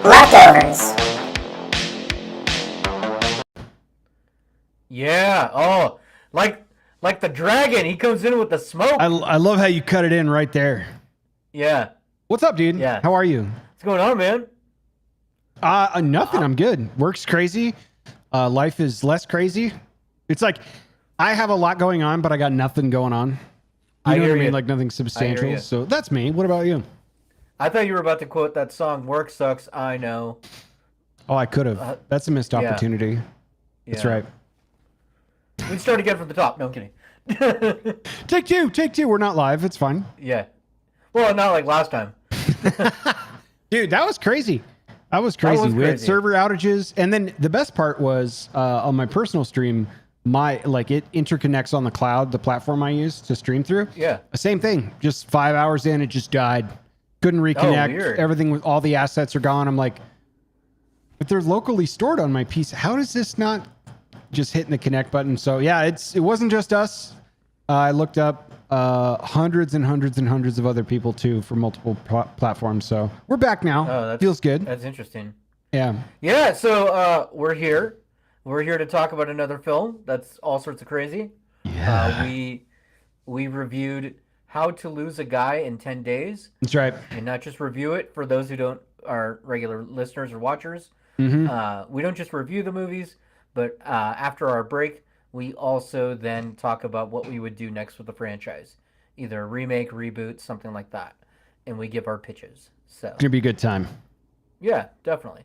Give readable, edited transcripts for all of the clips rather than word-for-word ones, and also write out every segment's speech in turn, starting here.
Leftovers. Yeah. Oh, like the dragon. He comes in with the smoke. I love how you cut it in right there. Yeah. What's up, dude? Yeah. How are you? What's going on, man? Nothing. I'm good. Work's crazy. Life is less crazy. It's like I have a lot going on, but I got nothing going on. You know what I mean? Like nothing substantial. So that's me. What about you? I thought you were about to quote that song, "Work sucks, I know." Oh, I could have. That's a missed opportunity. That's right. We start again from the top. No, I'm kidding. Take two. We're not live. It's fine. Yeah. Well, not like last time. Dude, that was crazy. We had server outages, and then the best part was on my personal stream, it interconnects on the cloud, the platform I use to stream through. Yeah. Same thing. Just 5 hours in, it just died. Couldn't reconnect. Weird. Everything with all the assets are gone. I'm like, but they're locally stored on my PC. How does this not just hitting the connect button? So yeah, it wasn't just us. I looked up hundreds and hundreds and hundreds of other people too for multiple platforms. So we're back now. Oh, feels good. That's interesting. Yeah. Yeah. So we're here. We're here to talk about another film that's all sorts of crazy. Yeah. We reviewed How to Lose a Guy in 10 Days. That's right. And not just review it for those who are regular listeners or watchers. Mm-hmm. We don't just review the movies, but after our break, we also then talk about what we would do next with the franchise, either a remake, reboot, something like that, and we give our pitches. So It's gonna be a good time. Yeah, definitely.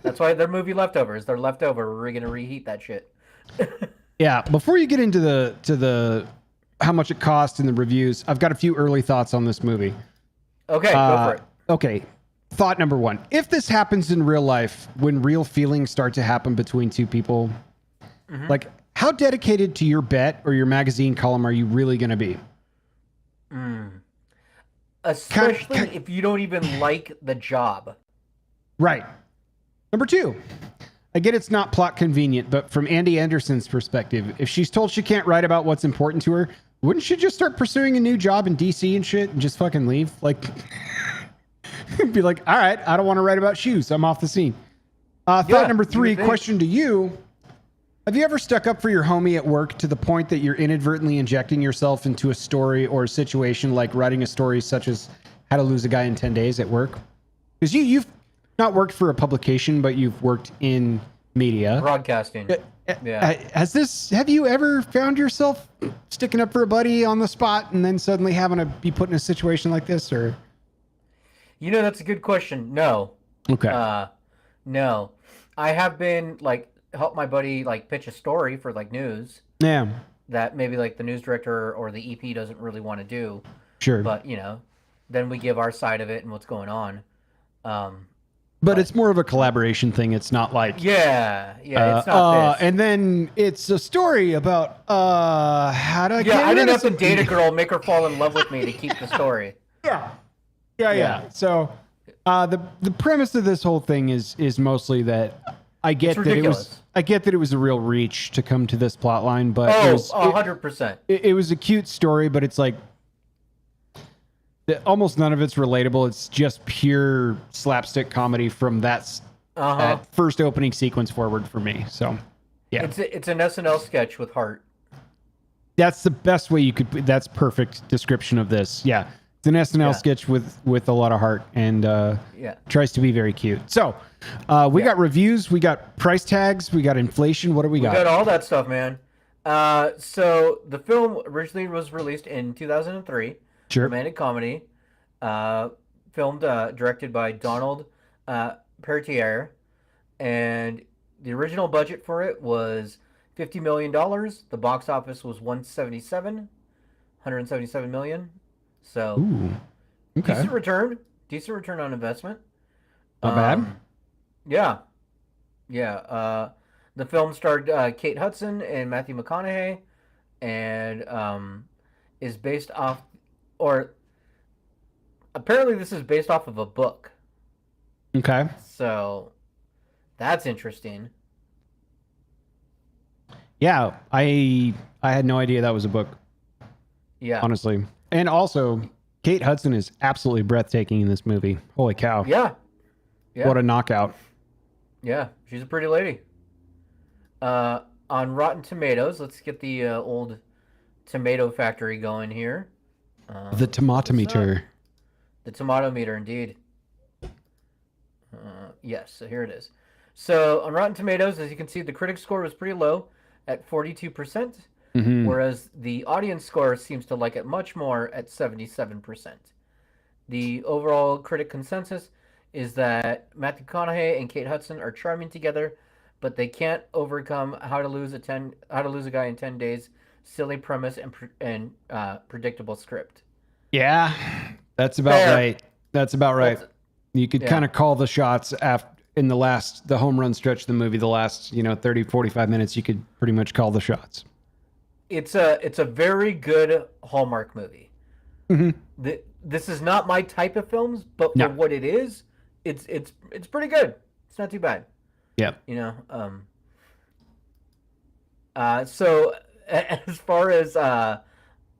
That's why they're movie leftovers. They're leftover. We're gonna reheat that shit. Yeah. Before you get into the how much it cost and the reviews, I've got a few early thoughts on this movie. Okay, go for it. Okay. Thought number one: if this happens in real life, when real feelings start to happen between two people, like how dedicated to your bet or your magazine column are you really going to be? Especially if you don't even like the job. Right. Number two, I get it's not plot convenient, but from Andy Anderson's perspective, if she's told she can't write about what's important to her, wouldn't she just start pursuing a new job in DC and shit and just fucking leave? Like, be like, all right, I don't want to write about shoes. I'm off the scene. Thought number three, question to you. Have you ever stuck up for your homie at work to the point that you're inadvertently injecting yourself into a story or a situation, like writing a story such as How to Lose a Guy in 10 Days at work? Because you've not worked for a publication, but you've worked in media. Broadcasting. Yeah. Have you ever found yourself sticking up for a buddy on the spot and then suddenly having to be put in a situation like this, or? You know, that's a good question. No. Okay. No. I have been help my buddy pitch a story for news. Yeah. That maybe the news director or the EP doesn't really want to do. Sure. But then we give our side of it and what's going on. But it's more of a collaboration thing. It's not like it's not this. And then it's a story about how to get I didn't have to some... date a girl, make her fall in love with me to keep the story. Yeah. So the premise of this whole thing is mostly that I get that it was a real reach to come to this plot line, but it was 100%. It was a cute story, but it's like almost none of it's relatable. It's just pure slapstick comedy from that first opening sequence forward for me. So, yeah, it's an SNL sketch with heart. That's the best way you could. That's perfect description of this. Yeah, it's an SNL sketch with a lot of heart and tries to be very cute. So, we got reviews, we got price tags, we got inflation. What do we got? We got all that stuff, man. So the film originally was released in 2003. Sure. Romantic comedy, filmed, directed by Donald Pertier, and the original budget for it was $50 million. The box office was 177 million. So, okay. Decent return on investment. Not bad. Yeah. The film starred Kate Hudson and Matthew McConaughey, and is based off. Or apparently this is based off of a book. Okay. So that's interesting. Yeah, I had no idea that was a book. Yeah. Honestly. And also, Kate Hudson is absolutely breathtaking in this movie. Holy cow. Yeah. Yeah, What a knockout. yeah, she's a pretty lady. Uh, on Rotten Tomatoes, let's get the old tomato factory going here. The Let's pull this up. tomatometer. The tomato meter, indeed. Yes, so here it is. So on Rotten Tomatoes, as you can see, the critic score was pretty low at 42%, Hmm. whereas the audience score seems to like it much more at 77%. The overall critic consensus is that Matthew McConaughey and Kate Hudson are charming together, but they can't overcome how to lose a guy in 10 days, silly premise and predictable script. Yeah, that's about Fair. right. That's about right. That's You could yeah. kind of call the shots after in the home run stretch of the movie, the last, 30, 45 minutes, you could pretty much call the shots. It's a very good Hallmark movie. Hmm. This is not my type of films, but for No. what it is, it's pretty good. It's not too bad. Yep. You know. So as far as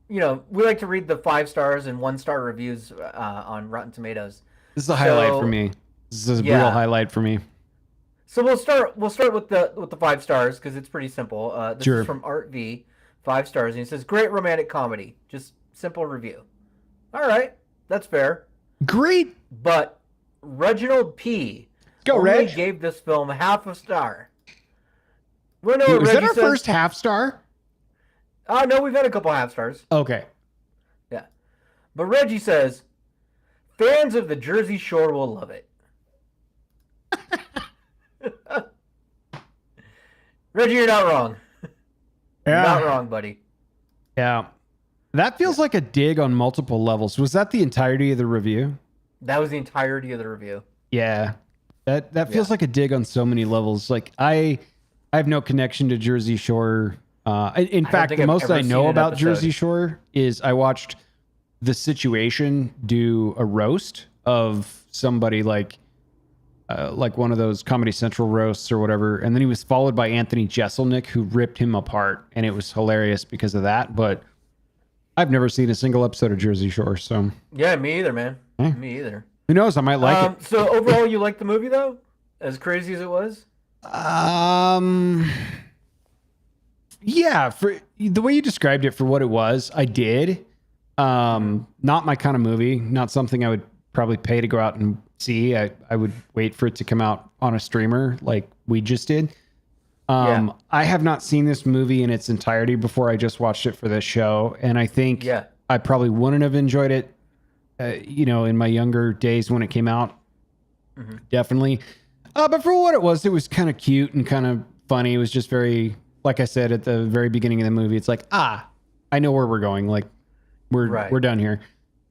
we like to read the 5 stars and 1 star reviews on Rotten Tomatoes. This is a highlight for So me. This is a real yeah, highlight for me. so we'll start with the 5 stars because it's pretty simple. This is Sure. from Art V, 5 stars, and he says great romantic comedy, just simple review. All right, that's fair. Great. But Reginald P Go, only Reg. gave this film half a star. We know what Was that Reggie our says. first half star? Oh no, we've had a couple half stars. Okay. Yeah, but Reggie says fans of the Jersey Shore will love it. Reggie, you're not wrong. You're not wrong, buddy. Yeah. That feels like a dig on multiple levels. Was that the entirety of the review? That was the entirety of the review. Yeah. That feels like a dig on so many levels. Like I have no connection to Jersey Shore. In fact, think the I've most ever I know seen an about episode. Jersey Shore is I watched The Situation do a roast of somebody like one of those Comedy Central roasts or whatever, and then he was followed by Anthony Jeselnik, who ripped him apart, and it was hilarious because of that. But I've never seen a single episode of Jersey Shore, so Yeah, me either, man. Hmm. Me either. who knows? I might like it. So overall, you liked the movie though, as crazy as it was. Yeah, for the way you described it for what it was, I did. Not my kind of movie, not something I would probably pay to go out and see. I would wait for it to come out on a streamer like we just did. Yeah. I have not seen this movie in its entirety before. I just watched it for this show, and I think Yeah. I probably wouldn't have enjoyed it, in my younger days when it came out. Mm-hmm. Definitely. But for what it was kind of cute and kind of funny. It was just very, like I said at the very beginning of the movie, it's like, I know where we're going. Like we're done here.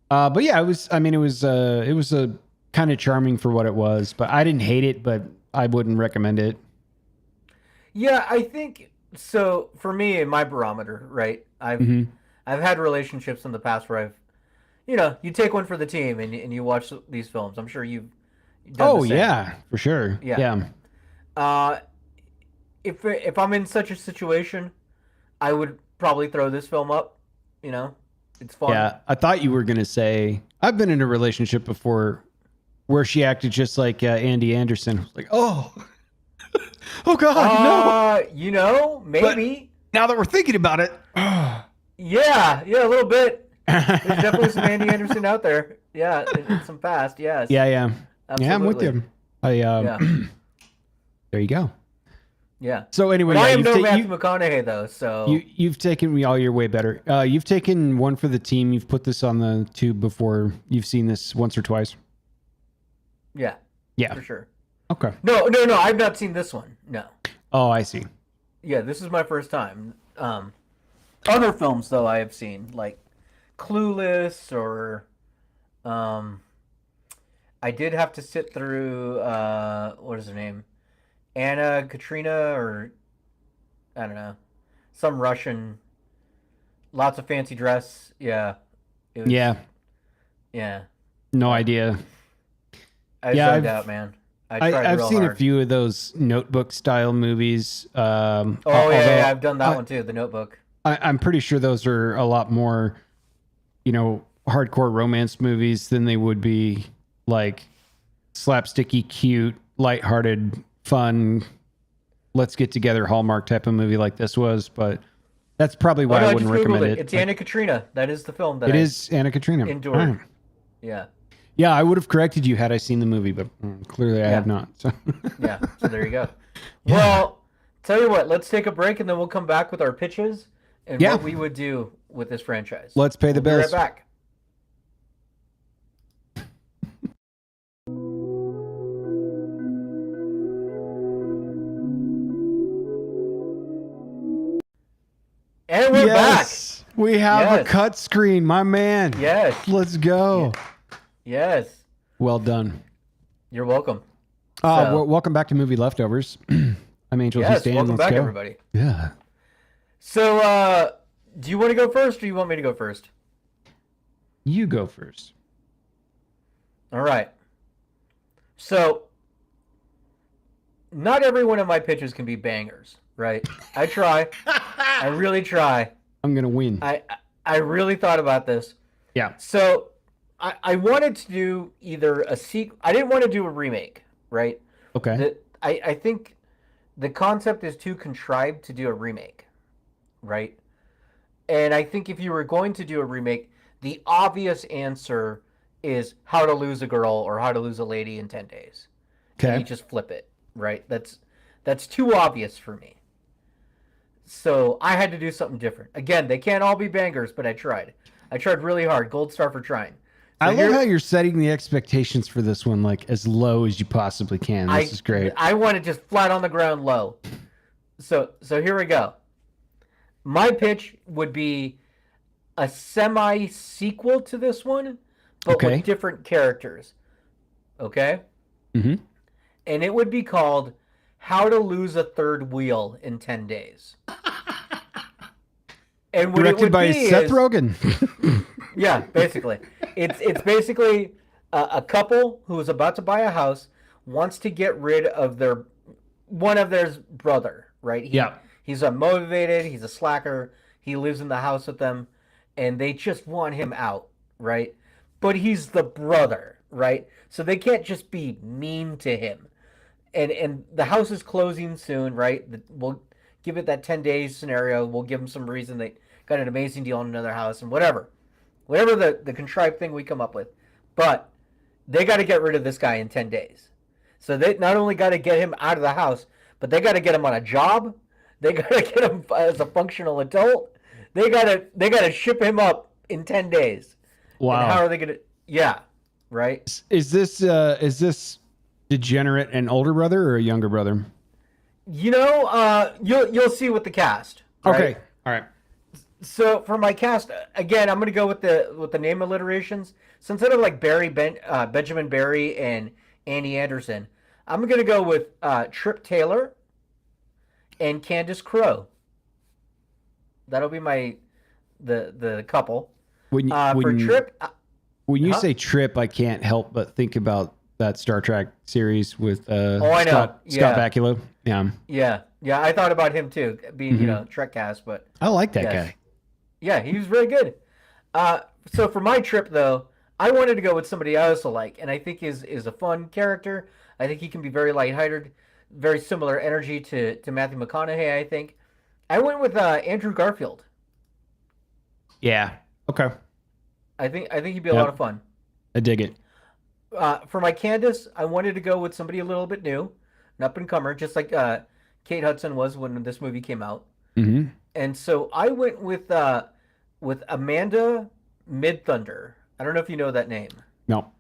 But yeah, it was a kind of charming for what it was, but I didn't hate it, but I wouldn't recommend it. Yeah, I think so. For me, in my barometer, right? Mhm. I've had relationships in the past where you take one for the team and you watch these films. I'm sure you've done Oh the same. yeah, for sure. Yeah. Yeah. Uh, if I'm in such a situation, I would probably throw this film up. It's fun. Yeah. I thought you were going to say, I've been in a relationship before where she acted just like Andy Anderson. I was like, oh, oh God, no. Maybe. Now that we're thinking about it. Yeah, a little bit. There's definitely some Andy Anderson out there. Yeah, in some past. Yes. Yeah. Yeah, I'm with Absolutely. you. Yeah. There you go. Yeah. So anyway, But I am you've no ta- Matthew McConaughey though, so you've taken me all your way better. You've taken one for the team. You've put this on the tube before. You've seen this once or twice. yeah, Yeah. for sure. Okay. No, I've not seen this one. No. Oh, I see. Yeah, this is my first time. Other films though I have seen, like Clueless or I did have to sit through what is her name? Anna Katrina, or I don't know. Some Russian, lots of fancy dress. Yeah. It was, Yeah. Yeah. No idea. I Yeah, zoned out, man. I tried I've real seen hard. a few of those Notebook style movies. Oh although yeah, I've done that one too. The Notebook. I'm pretty sure those are a lot more, hardcore romance movies than they would be like slapsticky, cute, lighthearted, fun, let's get together Hallmark type of movie like this was, but that's probably Oh why no, I I wouldn't just googled recommend it. it. It's Like, Anna Katrina. That is the film that it I is Anna Katrina. All endured. right. Yeah, Yeah, I would have corrected you had I seen the movie, but clearly I yeah, have not. So yeah. So there you go. yeah, Well, tell you what. Let's take a break and then we'll come back with our pitches and yeah. what we would do with this franchise. Let's pay the We'll be right bills. back. And we're back. Yes, we have a Yes. cut screen, my man. Yes. Let's go. Yes. Well done. You're welcome. So- Welcome back to Movie Leftovers. I'm Angel. Yes. He's Dan. Welcome Let's back, go. everybody. Yeah. So, do you want to go first, or do you want me to go first? You go first. All right. So, not every one of my pitches can be bangers, right? I try. I really try. I'm gonna win. I really thought about this. Yeah. So, I wanted to do either a sequel. I didn't want to do a remake, right? Okay. I think the concept is too contrived to do a remake, right? And I think if you were going to do a remake, the obvious answer is How to Lose a Girl or How to Lose a Lady in 10 Days. And Okay. you just flip it, right? That's too obvious for me. So I had to do something different. Again, they can't all be bangers, but I tried. I tried really hard. Gold star for trying. So I love how you're setting the expectations for this one like as low as you possibly can. This is great. I want it just flat on the ground low. So here we go. My pitch would be a semi sequel to this one, but Okay. with different characters. Okay? Mm-hmm. And it would be called How to Lose a Third Wheel in 10 Days. And what it Directed would by be Seth is- Rogen. Yeah, basically. It's basically a couple who is about to buy a house wants to get rid of one of their brother, right? Yeah. He's unmotivated, he's a slacker, he lives in the house with them, and they just want him out, right? But he's the brother, right? So they can't just be mean to him. And the house is closing soon, right? We'll give it that 10 days scenario. We'll give them some reason they got an amazing deal on another house and whatever the contrived thing we come up with. But they got to get rid of this guy in 10 days. So they not only got to get him out of the house, but they got to get him on a job. They got to get him as a functional adult. They got to ship him up in 10 days. Wow. And how are they going to? Yeah, right. Is this degenerate an older brother or a younger brother? You know, you'll see with the cast. Right? Okay. All right. So for my cast, again, I'm gonna go with the name alliterations. So instead of like Benjamin Barry and Andy Anderson, I'm gonna go with Trip Taylor and Candace Crowe. That'll be the couple. When For Trip, when you huh? say Trip, I can't help but think about that Star Trek series with I know. Scott Yeah. Bakula. Yeah. yeah, I thought about him too, being Trek cast, but I like that Yes. guy. yeah, he was really good. So for my trip though, I wanted to go with somebody I also like, and I think is a fun character. I think he can be very lighthearted, very similar energy to Matthew McConaughey. I think I went with Andrew Garfield. Yeah. Okay. I think he'd be a lot of fun. I dig it. For my Candace, I wanted to go with somebody a little bit new, an up and comer, just like Kate Hudson was when this movie came out. Mm-hmm. And so I went with Amanda Midthunder. I don't know if you know that name. No.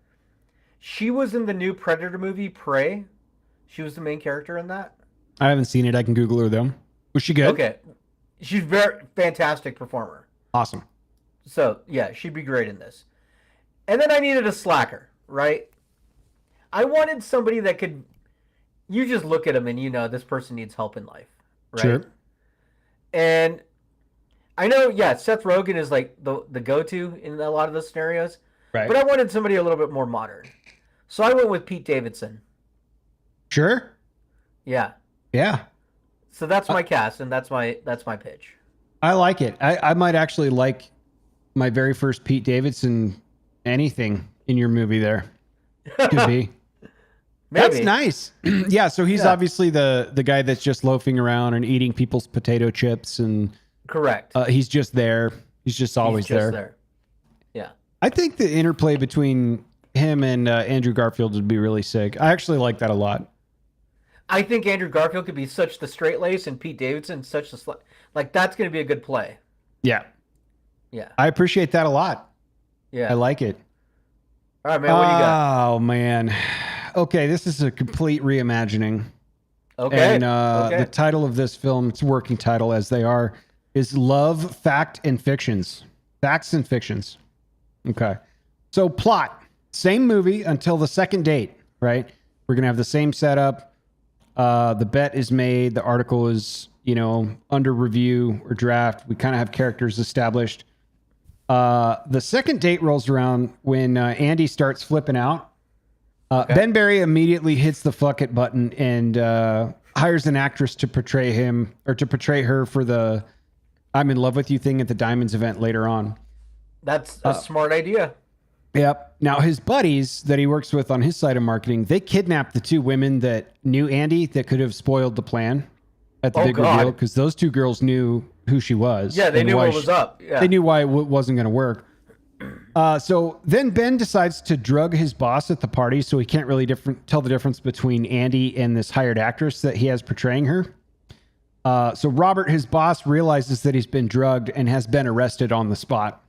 She was in the new Predator movie, Prey. She was the main character in that. I haven't seen it. I can Google her though. Was she good? Okay. She's very fantastic performer. Awesome. So, yeah, she'd be great in this. And then I needed a slacker, right? I wanted somebody that could... You just look at them and you know this person needs help in life, right? Sure. And I know, yeah, Seth Rogen is like the go-to in a lot of those scenarios. Right. But I wanted somebody a little bit more modern. So I went with Pete Davidson. Sure. Yeah. Yeah. So that's my cast, and that's my pitch. I like it. I might actually like my very first Pete Davidson anything in your movie there. Could be. That's Maybe. nice. Yeah, so he's Yeah. obviously the guy that's just loafing around and eating people's potato chips, and Correct. he's just there. He's just He's always just there. there. Yeah. I think the interplay between him and Andrew Garfield would be really sick. I actually like that a lot. I think Andrew Garfield could be such the straight lace, and Pete Davidson such the like. That's going to be a good play. Yeah, Yeah. I appreciate that a lot. Yeah. I like it. All right, man. What do you got? Oh man. Okay, this is a complete reimagining. Okay. And Okay. the title of this film, its working title as they are, is Love, Fact, and Fictions. Facts and Fictions. Okay. So plot, same movie until the second date, right? We're going to have the same setup. The bet is made. The article is, under review or draft. We kind of have characters established. The second date rolls around when Andy starts flipping out. Okay. Ben Barry immediately hits the fuck it button and hires an actress to portray him or to portray her for the I'm in love with you thing at the Diamonds event later on. That's a smart idea. Yep. Now his buddies that he works with on his side of marketing, they kidnapped the two women that knew Andy that could have spoiled the plan at the big reveal because those two girls knew who she was. Yeah, they knew what was up. Yeah. They knew why it wasn't going to work. So then Ben decides to drug his boss at the party, so he can't really tell the difference between Andy and this hired actress that he has portraying her. So Robert, his boss, realizes that he's been drugged and has been arrested on the spot.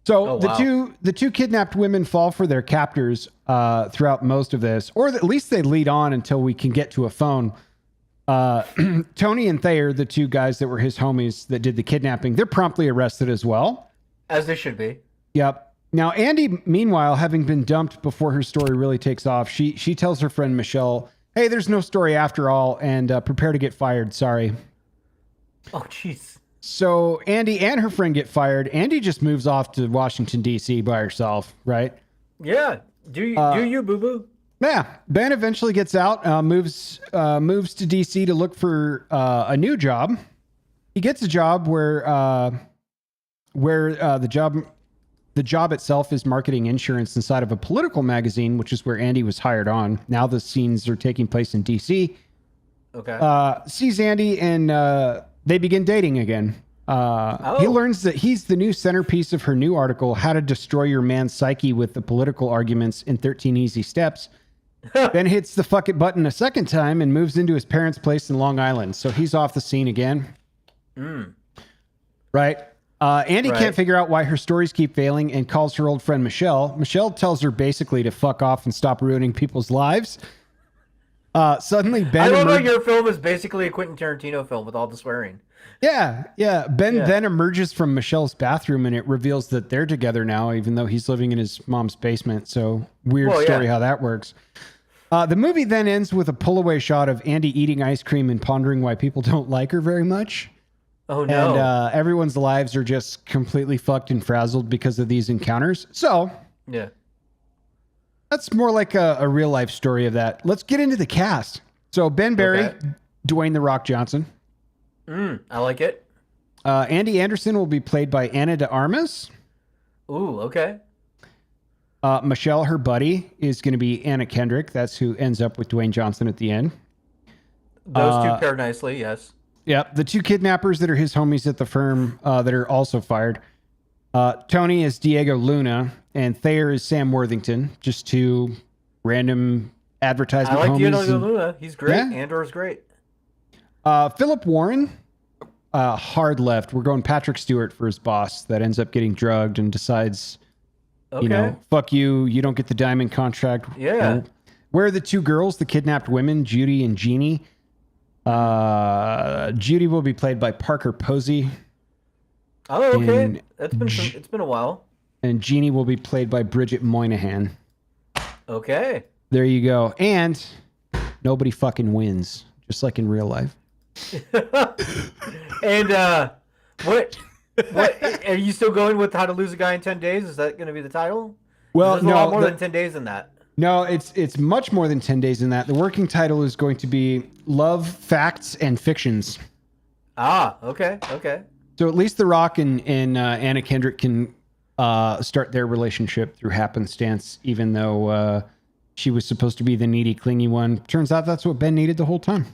So the two kidnapped women fall for their captors throughout most of this, or at least they lead on until we can get to a phone. Tony and Thayer, the two guys that were his homies that did the kidnapping, they're promptly arrested as well. As they should be. Yep. Now, Andy, meanwhile, having been dumped before her story really takes off, she tells her friend Michelle, hey, there's no story after all, and prepare to get fired. Sorry. Oh, jeez. So Andy and her friend get fired. Andy just moves off to Washington, D.C. by herself, right? Yeah. Do you, boo-boo? Yeah. Ben eventually gets out, moves to D.C. to look for a new job. He gets a job where the job itself is marketing insurance inside of a political magazine, which is where Andy was hired on. Now the scenes are taking place in D.C. Okay. Sees Andy and they begin dating again. He learns that he's the new centerpiece of her new article, How to Destroy Your Man's Psyche with the Political Arguments in 13 Easy Steps. Then hits the fuck it button a second time and moves into his parents' place in Long Island. So he's off the scene again. Right? Andy can't figure out why her stories keep failing and calls her old friend Michelle. Michelle tells her basically to fuck off and stop ruining people's lives. Suddenly, Ben... I love how your film is basically a Quentin Tarantino film with all the swearing. Yeah. Ben then emerges from Michelle's bathroom and it reveals that they're together now, even though he's living in his mom's basement. So weird story how that works. The movie then ends with a pull-away shot of Andy eating ice cream and pondering why people don't like her very much. Oh, no. And everyone's lives are just completely fucked and frazzled because of these encounters. So... yeah. That's more like a real life story of that. Let's get into the cast. So Ben Barry, Dwayne "The Rock" Johnson. I like it. Andy Anderson will be played by Ana de Armas. Ooh, okay. Michelle, her buddy, is going to be Anna Kendrick. That's who ends up with Dwayne Johnson at the end. Those two pair nicely, yes. Yep. The two kidnappers that are his homies at the firm that are also fired. Tony is Diego Luna, and Thayer is Sam Worthington. Just two random advertisement homies. I like Diego Luna. He's great. Yeah. Andor's great. Philip Warren, hard left. We're going Patrick Stewart for his boss that ends up getting drugged and decides, fuck you. You don't get the diamond contract. Yeah. Where are the two girls, the kidnapped women, Judy and Jeannie? Judy will be played by Parker Posey. Oh, okay. It's been a while. And Jeannie will be played by Bridget Moynihan. Okay. There you go. And nobody fucking wins, just like in real life. And what are you still going with How to Lose a Guy in 10 Days? Is that going to be the title? Well, there's a lot more than 10 days in that. No, it's much more than 10 days in that. The working title is going to be Love, Facts, and Fictions. Ah, okay. So at least The Rock and Anna Kendrick can start their relationship through happenstance, even though she was supposed to be the needy, clingy one. Turns out that's what Ben needed the whole time.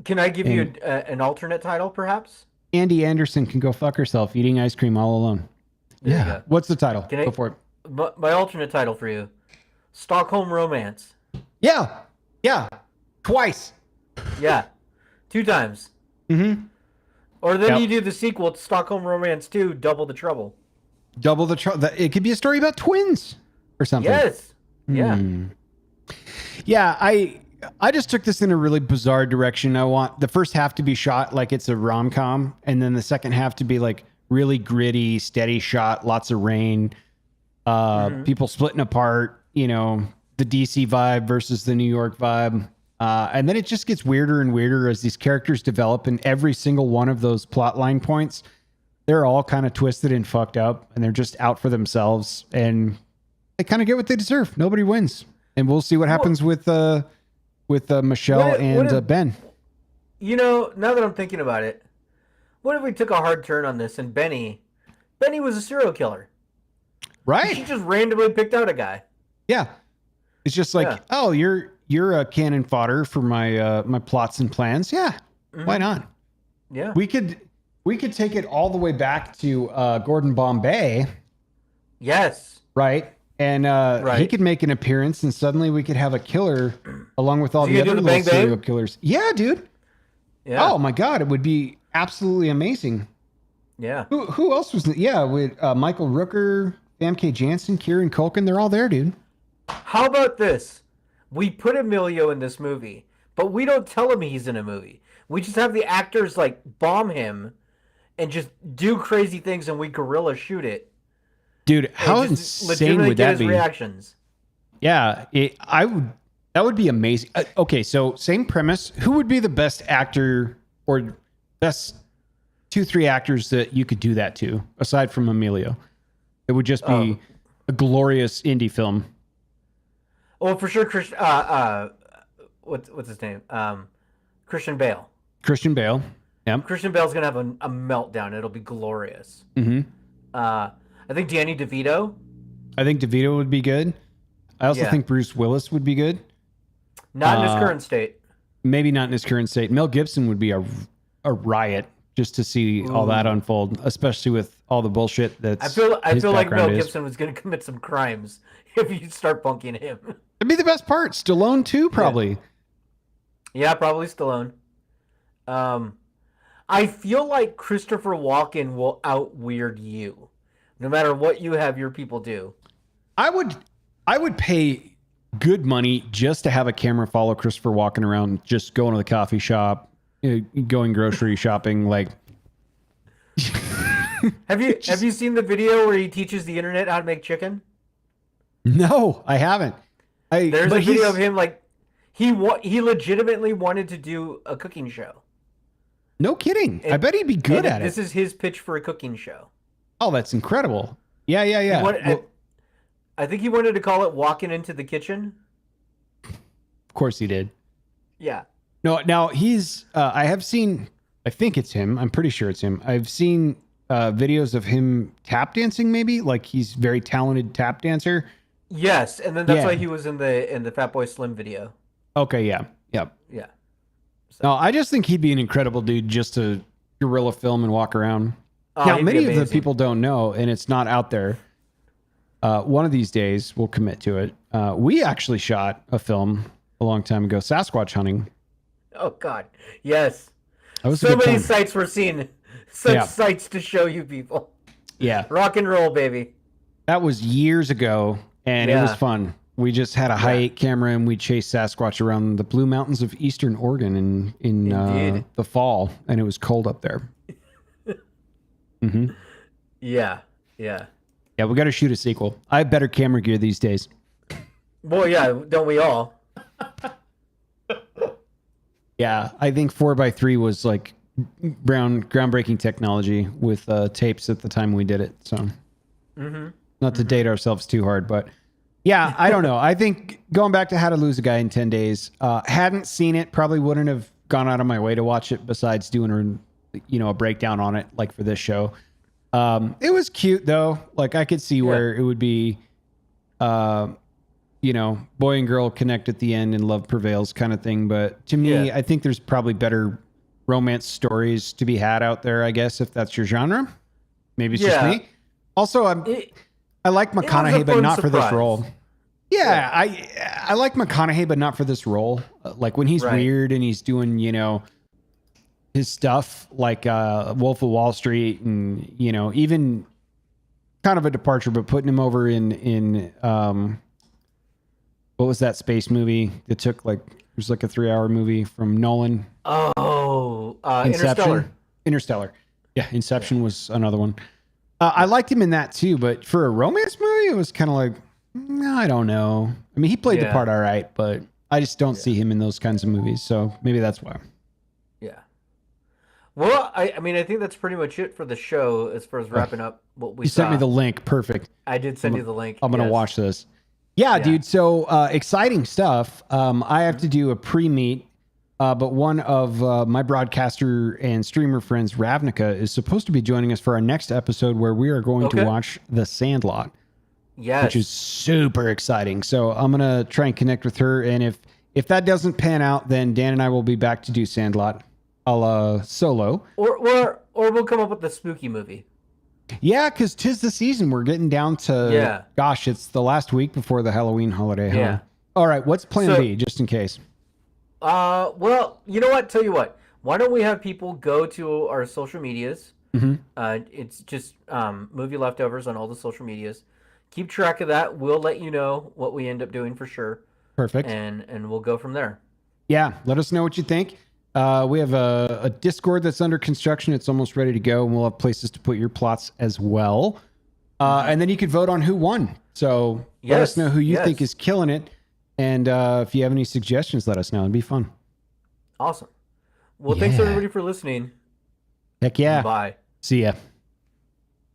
Can I give you And an alternate title, perhaps? Andy Anderson can go fuck herself eating ice cream all alone. There you Yeah. go. What's the title? Can Go I? for it. My alternate title for you: Stockholm Romance. Yeah. Yeah. Twice. Yeah, 2 times. Mm-hmm. Or then Yep. you do the sequel to Stockholm Romance 2, Double the Trouble. Double the trouble. It could be a story about twins or something. Yes. Yeah. Yeah, I just took this in a really bizarre direction. I want the first half to be shot like it's a rom-com, and then the second half to be like really gritty, steady shot, lots of rain, people splitting apart, the DC vibe versus the New York vibe. And then it just gets weirder and weirder as these characters develop, and every single one of those plotline points, they're all kind of twisted and fucked up, and they're just out for themselves, and they kind of get what they deserve. Nobody wins, and we'll see what happens with Michelle and Ben. Now that I'm thinking about it, what if we took a hard turn on this and Benny was a serial killer? Right? She just randomly picked out a guy. Yeah. It's just like, Yeah. oh, you're a cannon fodder for my my plots and plans. Yeah. Why not? Yeah. We could take it all the way back to Gordon Bombay, Yes. right? And he could make an appearance, and suddenly we could have a killer along with all So the you other do the little Bang Bang? serial killers. Yeah, dude. Yeah. Oh my god, it would be absolutely amazing. Yeah. Who else was? Yeah, with Michael Rooker, Famke Janssen, Kieran Culkin. They're all there, dude. How about this? We put Emilio in this movie, but we don't tell him he's in a movie. We just have the actors like bomb him and just do crazy things, and we guerrilla shoot it. Dude, how And just insane legitimately would get that his be? reactions. Yeah, that would be amazing. Okay, so same premise. Who would be the best actor or best 2-3 actors that you could do that to aside from Emilio? It would just be a glorious indie film. Oh, for sure, Christian. What's his name? Christian Bale. Christian Bale. Yeah. Christian Bale's gonna have a meltdown. It'll be glorious. Mm-hmm. I think Danny DeVito. I think DeVito would be good. I also think Bruce Willis would be good. Not in his current state. Maybe not in his current state. Mel Gibson would be a riot just to see all that unfold, especially with all the bullshit that's I feel like Mel is. Gibson was gonna commit some crimes if you start bunking him. It'd be the best part. Stallone too, probably. Yeah, probably Stallone. I feel like Christopher Walken will out weird you, no matter what you have your people do. I would pay good money just to have a camera follow Christopher Walken around, just going to the coffee shop, going grocery shopping. Like, Have you seen the video where he teaches the internet how to make chicken? no, I haven't. There's a video of him like he legitimately wanted to do a cooking show. No kidding. I bet he'd be good at This it. is his pitch for a cooking show. Oh, that's incredible. Yeah. I think he wanted to call it Walking Into the Kitchen. Of course he did. Yeah. No, now he's. I have seen. I think it's him. I'm pretty sure it's him. I've seen videos of him tap dancing. Maybe like he's very talented tap dancer. Yes, and then that's why he was in the Fat Boy Slim video. Okay. Yeah. Yep. Yeah. No, I just think he'd be an incredible dude just to guerrilla film and walk around. Now, he'd be many of the amazing. people don't know, and it's not out there. One of these days, we'll commit to it. We actually shot a film a long time ago, Sasquatch hunting. Oh God, yes. That was a So good many time. sights were seen. Such sights to show you people. Yeah, Rock and roll, baby. that was years ago, and it was Yeah. fun. We just had a high 8 camera, and we chased Sasquatch around the Blue Mountains of Eastern Oregon in Indeed. the fall, and it was cold up there. Yeah. Yeah, we got to shoot a sequel. I have better camera gear these days. Boy, yeah, don't we all? Yeah, I think 4x3 was like groundbreaking technology with tapes at the time we did it. So, not to date ourselves too hard, but yeah, I don't know. I think going back to How to Lose a Guy in 10 Days, hadn't seen it, probably wouldn't have gone out of my way to watch it. Besides doing a breakdown on it, like for this show. It was cute though. Like I could see where it would be boy and girl connect at the end and love prevails kind of thing. But to me, Yeah. I think there's probably better romance stories to be had out there, I guess, if that's your genre. Maybe it's just Yeah. me. Also, It I like it was a McConaughey, but fun not for this surprise. role. Yeah, Yeah. I like McConaughey, but not for this role. Like when he's Right. weird and he's doing, his stuff like Wolf of Wall Street, and even kind of a departure, but putting him over in what was that space movie that took like it was like a 3-hour movie from Nolan? Oh, Inception. Interstellar. Interstellar. Yeah, Yeah. Inception was another one. I Yeah. liked him in that too, but for a romance movie, it was kind of like, I don't know. I mean, he played the Yeah. part all right, but I just don't Yeah. see him in those kinds of movies. So maybe that's why. Yeah. Well, I mean, I think that's pretty much it for the show as far as Oh, wrapping up what we you sent me saw. the link. Perfect. I did I'm, send you the link. I'm gonna Yes. watch this. Yeah, Yeah. dude. So exciting stuff. I have to do a pre-meet, but one of my broadcaster and streamer friends, Ravnica, is supposed to be joining us for our next episode where we are going to Okay. watch The Sandlot, Yes. which is super exciting. So I'm gonna try and connect with her, and if that doesn't pan out, then Dan and I will be back to do Sandlot, a la solo. Or we'll come up with the spooky movie. Yeah, because 'tis the season. We're getting down to, Yeah. gosh, it's the last week before the Halloween holiday. Huh? Yeah. All right, what's plan So- B, just in case? Well, you know what? Tell you what. Why don't we have people go to our social medias? Mm-hmm. It's just movie leftovers on all the social medias. Keep track of that. We'll let you know what we end up doing for sure, Perfect. and we'll go from there. Yeah, let us know what you think. We have a Discord that's under construction. It's almost ready to go, and we'll have places to put your plots as well. And then you could vote on who won. So let us Yes, know who you yes. think is killing it. And if you have any suggestions, let us know. It'd be fun. Awesome. Well, thanks Yeah. everybody for listening. Heck yeah. Bye. See ya.